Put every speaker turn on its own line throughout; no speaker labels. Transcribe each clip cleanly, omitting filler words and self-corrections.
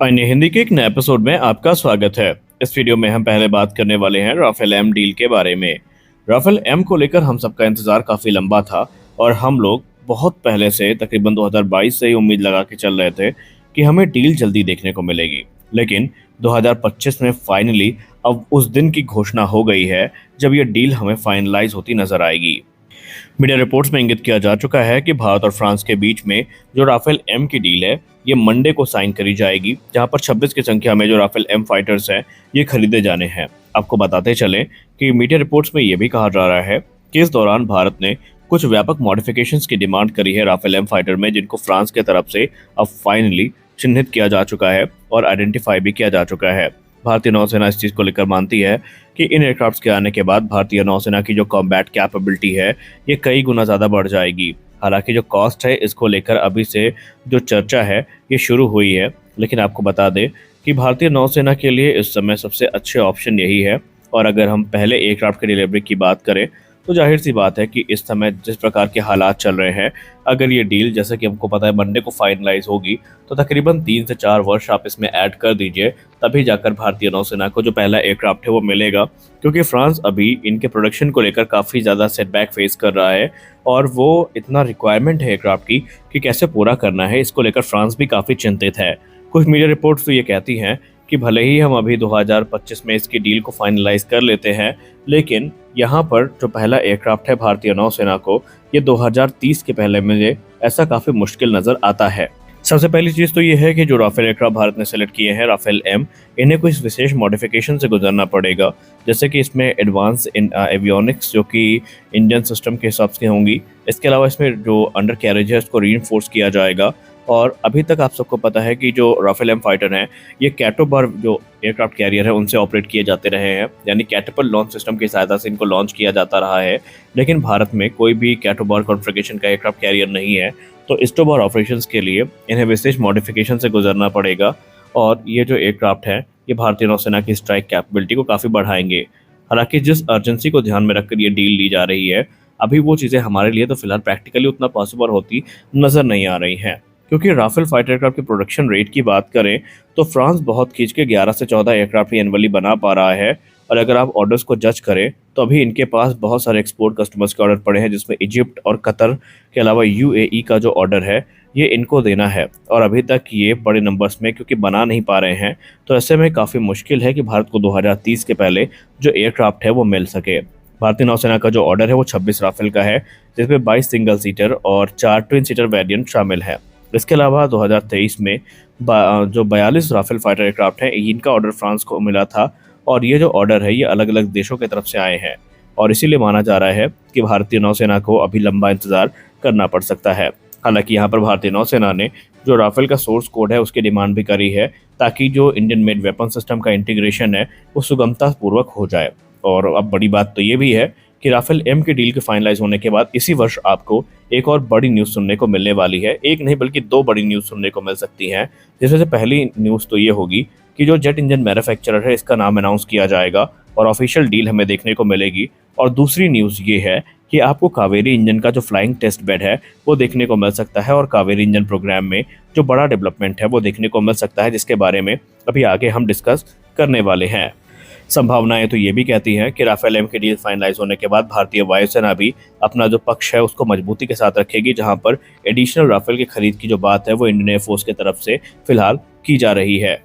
अन्य हिंदी के एक नए एपिसोड में आपका स्वागत है। इस वीडियो में हम पहले बात करने वाले हैं राफेल एम डील के बारे में। राफेल एम को लेकर हम सबका इंतजार काफी लंबा था और हम लोग बहुत पहले से तकरीबन 2022 से ही उम्मीद लगा के चल रहे थे कि हमें डील जल्दी देखने को मिलेगी। लेकिन 2025 में फाइनली अब उस दिन की घोषणा हो गई है जब यह डील हमें फाइनलाइज होती नजर आएगी। मीडिया रिपोर्ट्स में इंगित किया जा चुका है कि भारत और फ्रांस के बीच में जो राफेल एम की डील है ये मंडे को साइन करी जाएगी, जहां पर 26 की संख्या में जो राफेल एम फाइटर्स हैं ये खरीदे जाने हैं। आपको बताते चलें कि मीडिया रिपोर्ट्स में ये भी कहा जा रहा है कि इस दौरान भारत ने कुछ व्यापक मॉडिफिकेशंस की डिमांड करी है राफेल एम फाइटर में, जिनको फ्रांस की तरफ से अब फाइनली चिन्हित किया जा चुका है और आइडेंटिफाई भी किया जा चुका है। भारतीय नौसेना इस चीज़ को लेकर मानती है कि इन एयरक्राफ्ट्स के आने के बाद भारतीय नौसेना की जो कॉम्बैट कैपेबिलिटी है ये कई गुना ज़्यादा बढ़ जाएगी। हालांकि जो कॉस्ट है इसको लेकर अभी से जो चर्चा है ये शुरू हुई है, लेकिन आपको बता दें कि भारतीय नौसेना के लिए इस समय सबसे अच्छे ऑप्शन यही है। और अगर हम पहले एयरक्राफ्ट की डिलीवरी की बात करें तो जाहिर सी बात है कि इस समय जिस प्रकार के हालात चल रहे हैं, अगर ये डील जैसे कि हमको पता है मंडे को फाइनलाइज होगी तो तकरीबन 3 से 4 वर्ष आप इसमें ऐड कर दीजिए, तभी जाकर भारतीय नौसेना को जो पहला एयरक्राफ्ट है वो मिलेगा। क्योंकि फ्रांस अभी इनके प्रोडक्शन को लेकर काफ़ी ज़्यादा सेटबैक फेस कर रहा है और वो इतना रिक्वायरमेंट है एयरक्राफ्ट की कि कैसे पूरा करना है, इसको लेकर फ्रांस भी काफ़ी चिंतित है। कुछ मीडिया रिपोर्ट्स तो ये कहती हैं कि भले ही हम अभी 2025 में इसकी डील को फाइनलाइज कर लेते हैं, लेकिन यहाँ पर जो पहला एयरक्राफ्ट है भारतीय नौसेना को ये 2030 के पहले मिले, ऐसा काफ़ी मुश्किल नज़र आता है। सबसे पहली चीज़ तो ये है कि जो राफेल एयरक्राफ्ट भारत ने सेलेक्ट किए हैं राफेल एम, इन्हें कुछ विशेष मॉडिफिकेशन से गुजरना पड़ेगा, जैसे कि इसमें एडवांस एवियोनिक्स जो कि इंडियन सिस्टम के हिसाब से होंगी। इसके अलावा इसमें जो अंडर कैरेज है उसको रीइंफोर्स किया जाएगा। और अभी तक आप सबको पता है कि जो राफेल एम फाइटर हैं ये कैटोबार जो एयरक्राफ्ट कैरियर है उनसे ऑपरेट किए जाते रहे हैं, यानी कैटपल लॉन्च सिस्टम की सहायता से इनको लॉन्च किया जाता रहा है। लेकिन भारत में कोई भी कैटोबार कॉन्फ़िगरेशन का एयरक्राफ्ट कैरियर नहीं है, तो इस्टोबार ऑपरेशंस के लिए इन्हें विशेष मॉडिफिकेशन से गुजरना पड़ेगा। और ये जो एयरक्राफ्ट है ये भारतीय नौसेना की स्ट्राइक कैपेबिलिटी को काफ़ी बढ़ाएंगे। हालांकि जिस अर्जेंसी को ध्यान में रखकर ये डील ली जा रही है, अभी वो चीज़ें हमारे लिए तो फिलहाल प्रैक्टिकली उतना पॉसिबल होती नज़र नहीं आ रही हैं। क्योंकि राफेल फाइटर एयरक्राफ्ट की प्रोडक्शन रेट की बात करें तो फ्रांस बहुत खींच के 11 से 14 एयरक्राफ्ट ही एनुअली बना पा रहा है। और अगर आप ऑर्डर्स को जज करें तो अभी इनके पास बहुत सारे एक्सपोर्ट कस्टमर्स के ऑर्डर पड़े हैं, जिसमें इजिप्ट और कतर के अलावा यूएई का जो ऑर्डर है ये इनको देना है। और अभी तक ये बड़े नंबर्स में क्योंकि बना नहीं पा रहे हैं, तो ऐसे में काफ़ी मुश्किल है कि भारत को 2030 के पहले जो एयरक्राफ्ट है वो मिल सके। भारतीय नौसेना का जो ऑर्डर है वो 26 राफेल का है, जिसमें 22 सिंगल सीटर और 4 ट्विन सीटर वेरिएंट शामिल है। इसके अलावा 2023 में जो 42 राफेल फाइटर एयरक्राफ्ट हैं इनका ऑर्डर फ्रांस को मिला था। और ये जो ऑर्डर है ये अलग अलग देशों की तरफ से आए हैं और इसीलिए माना जा रहा है कि भारतीय नौसेना को अभी लंबा इंतजार करना पड़ सकता है। हालांकि यहाँ पर भारतीय नौसेना ने जो राफेल का सोर्स कोड है उसकी डिमांड भी करी है, ताकि जो इंडियन मेड वेपन सिस्टम का इंटीग्रेशन है वो सुगमता पूर्वक हो जाए। और अब बड़ी बात तो ये भी है कि राफेल एम की डील के फाइनलाइज होने के बाद इसी वर्ष आपको एक और बड़ी न्यूज़ सुनने को मिलने वाली है। एक नहीं बल्कि 2 बड़ी न्यूज़ सुनने को मिल सकती हैं, जिसमें से पहली न्यूज़ तो ये होगी कि जो जेट इंजन मैन्युफैक्चरर है इसका नाम अनाउंस किया जाएगा और ऑफिशियल डील हमें देखने को मिलेगी। और दूसरी न्यूज़ ये है कि आपको कावेरी इंजन का जो फ्लाइंग टेस्ट बेड है वो देखने को मिल सकता है और कावेरी इंजन प्रोग्राम में जो बड़ा डेवलपमेंट है वो देखने को मिल सकता है, जिसके बारे में अभी आगे हम डिस्कस करने वाले हैं। संभावनाएं तो ये भी कहती हैं कि राफेल एम की डील फाइनलाइज होने के बाद भारतीय वायुसेना भी अपना जो पक्ष है उसको मजबूती के साथ रखेगी, जहां पर एडिशनल राफेल की खरीद की जो बात है वो इंडियन एयरफोर्स की तरफ से फिलहाल की जा रही है।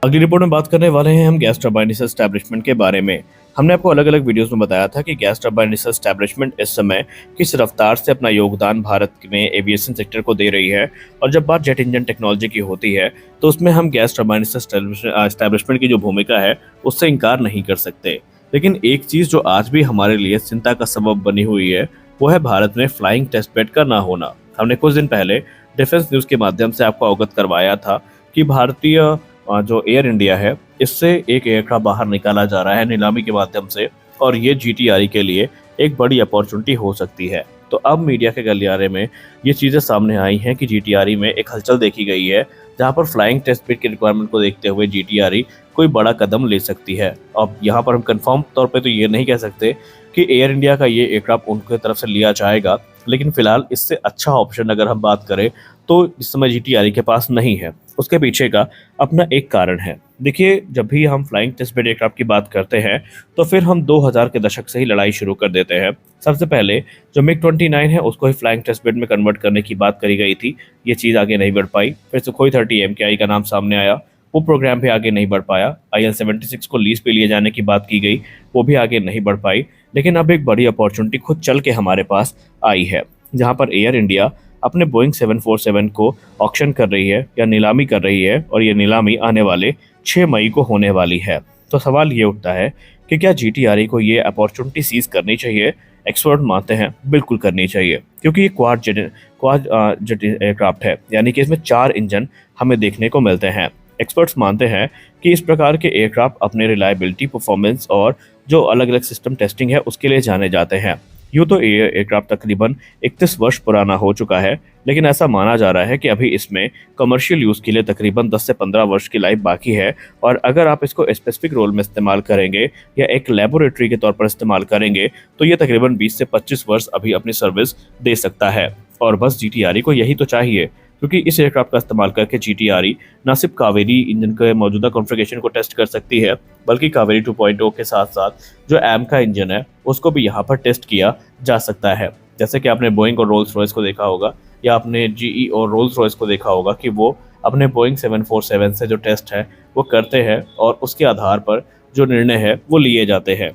अगली रिपोर्ट में बात करने वाले हैं हम गैस टरबाइन रिसर्च एस्टैब्लिशमेंट के बारे में। हमने आपको अलग अलग वीडियोस में बताया था कि गैस टरबाइन रिसर्च एस्टैब्लिशमेंट इस समय किस रफ्तार से अपना योगदान भारत में एविएशन सेक्टर को दे रही है। और जब बात जेट इंजन टेक्नोलॉजी की होती है तो उसमें हम गैस टरबाइन रिसर्च एस्टैब्लिशमेंट की जो भूमिका है उससे इनकार नहीं कर सकते। लेकिन एक चीज़ जो आज भी हमारे लिए चिंता का सबब बनी हुई है वो है भारत में फ्लाइंग टेस्ट बेड का ना होना। हमने कुछ दिन पहले डिफेंस न्यूज़ के माध्यम से आपको अवगत करवाया था कि भारतीय जो एयर इंडिया है इससे एक एयरक्राफ्ट बाहर निकाला जा रहा है नीलामी के माध्यम से, और ये जीटीआरई के लिए एक बड़ी अपॉर्चुनिटी हो सकती है। तो अब मीडिया के गलियारे में ये चीज़ें सामने आई हैं कि जीटीआरई में एक हलचल देखी गई है, जहां पर फ्लाइंग टेस्ट बेड की रिक्वायरमेंट को देखते हुए जीटीआरई कोई बड़ा कदम ले सकती है। अब यहाँ पर हम कंफर्म तौर पे तो ये नहीं कह सकते कि एयर इंडिया का ये एयरक्राफ्ट उनकी तरफ से लिया जाएगा, लेकिन फिलहाल इससे अच्छा ऑप्शन अगर हम बात करें तो इस समय जीटीआरई के पास नहीं है। उसके पीछे का अपना एक कारण है। देखिए, जब भी हम फ्लाइंग टेस्ट बेड एयरक्राफ्ट की बात करते हैं तो फिर हम 2000 के दशक से ही लड़ाई शुरू कर देते हैं। सबसे पहले जो मिग 29 है उसको ही फ्लाइंग टेस्ट बेड में कन्वर्ट करने की बात करी गई थी। ये चीज़ आगे नहीं बढ़ पाई। फिर सुखोई 30 MKI का नाम सामने आया, वो प्रोग्राम भी आगे नहीं बढ़ पाया। IL-76 को लीज पे लिए जाने की बात की गई, वो भी आगे नहीं बढ़ पाई। लेकिन अब एक बड़ी अपॉर्चुनिटी खुद चल के हमारे पास आई है, जहाँ पर एयर इंडिया अपने बोइंग 747 को ऑक्शन कर रही है या नीलामी कर रही है, और ये नीलामी आने वाले 6 मई को होने वाली है। तो सवाल ये उठता है कि क्या GTRE को ये अपॉर्चुनिटी सीज करनी चाहिए? एक्सपर्ट मानते हैं बिल्कुल करनी चाहिए, क्योंकि ये क्वाड जेट एयरक्राफ्ट है, यानी कि इसमें 4 इंजन हमें देखने को मिलते हैं। एक्सपर्ट्स मानते हैं कि इस प्रकार के एयरक्राफ्ट अपने रिलायबिलिटी, परफॉर्मेंस और जो अलग अलग सिस्टम टेस्टिंग है उसके लिए जाने जाते हैं। यूँ तो एयरक्राफ्ट तकरीबन 31 वर्ष पुराना हो चुका है, लेकिन ऐसा माना जा रहा है कि अभी इसमें कमर्शियल यूज़ के लिए तकरीबन 10 से 15 वर्ष की लाइफ बाकी है। और अगर आप इसको स्पेसिफिक रोल में इस्तेमाल करेंगे या एक लेबोरेटरी के तौर पर इस्तेमाल करेंगे तो ये तकरीबन 20 से 25 वर्ष अभी अपनी सर्विस दे सकता है। और बस GTRE को यही तो चाहिए, क्योंकि इस एयरक्राफ्ट का इस्तेमाल करके GTRE न सिर्फ कावेरी इंजन के मौजूदा कॉन्फ़िगरेशन को टेस्ट कर सकती है, बल्कि कावेरी 2.0 के साथ साथ जो एम का इंजन है उसको भी यहाँ पर टेस्ट किया जा सकता है। जैसे कि आपने बोइंग और रोल्स रॉयस को देखा होगा, या आपने GE और रोल्स रॉयस को देखा होगा कि वो अपने बोइंग 747 से जो टेस्ट है वो करते हैं, और उसके आधार पर जो निर्णय है वो लिए जाते हैं।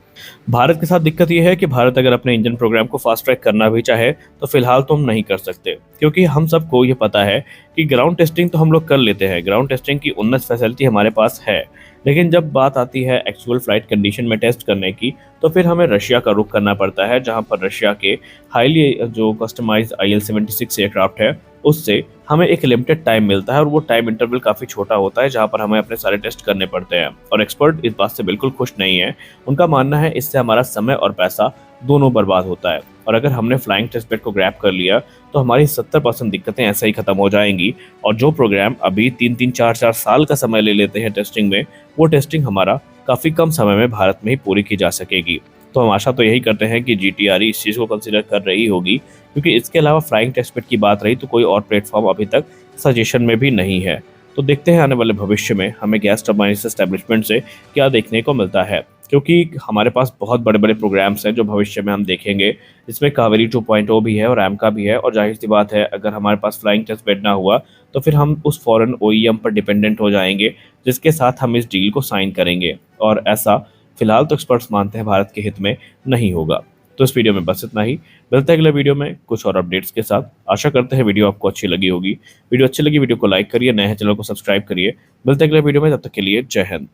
भारत के साथ दिक्कत ये है कि भारत अगर अपने इंजन प्रोग्राम को फास्ट ट्रैक करना भी चाहे तो फिलहाल तो हम नहीं कर सकते, क्योंकि हम सबको ये पता है कि ग्राउंड टेस्टिंग तो हम लोग कर लेते हैं, ग्राउंड टेस्टिंग की उन्नत फैसिलिटी हमारे पास है। लेकिन जब बात आती है एक्चुअल फ्लाइट कंडीशन में टेस्ट करने की, तो फिर हमें रशिया का रुख करना पड़ता है, जहां पर रशिया के हाईली जो कस्टमाइज्ड IL-76 एयरक्राफ्ट है उससे हमें एक लिमिटेड टाइम मिलता है, और वो टाइम इंटरवल काफ़ी छोटा होता है जहाँ पर हमें अपने सारे टेस्ट करने पड़ते हैं। और एक्सपर्ट इस बात से बिल्कुल खुश नहीं है। उनका मानना है इससे हमारा समय और पैसा दोनों बर्बाद होता है, और अगर हमने फ्लाइंग टेस्ट बेड को ग्रैब कर लिया तो हमारी 70% दिक्कतें ऐसे ही खत्म हो जाएंगी। और जो प्रोग्राम अभी 3-3, 4-4 साल का समय ले लेते हैं टेस्टिंग में, वो टेस्टिंग हमारा काफ़ी कम समय में भारत में ही पूरी की जा सकेगी। तो हम आशा तो यही करते हैं कि GTRE इस चीज़ को कंसिडर कर रही होगी, क्योंकि इसके अलावा फ्लाइंग टेस्ट बेड की बात रही तो कोई और प्लेटफॉर्म अभी तक सजेशन में भी नहीं है। तो देखते हैं आने वाले भविष्य में हमें गैस टरबाइन एस्टेब्लिशमेंट से क्या देखने को मिलता है, क्योंकि हमारे पास बहुत बड़े बड़े प्रोग्राम्स हैं जो भविष्य में हम देखेंगे। इसमें कावेरी 2.0 भी है और एमका भी है, और जाहिर सी बात है अगर हमारे पास फ्लाइंग टेस्ट बेड ना हुआ तो फिर हम उस फॉरेन OEM पर डिपेंडेंट हो जाएंगे, जिसके साथ हम इस डील को साइन करेंगे। और ऐसा फिलहाल तो एक्सपर्ट्स मानते हैं भारत के हित में नहीं होगा। तो इस वीडियो में बस इतना ही। मिलते हैं अगले वीडियो में कुछ और अपडेट्स के साथ। आशा करते हैं वीडियो आपको अच्छी लगी होगी। वीडियो अच्छी लगी वीडियो को लाइक करिए, नए हैं चैनल को सब्सक्राइब करिए। मिलते हैं अगले वीडियो में, तब तक के लिए जय हिंद।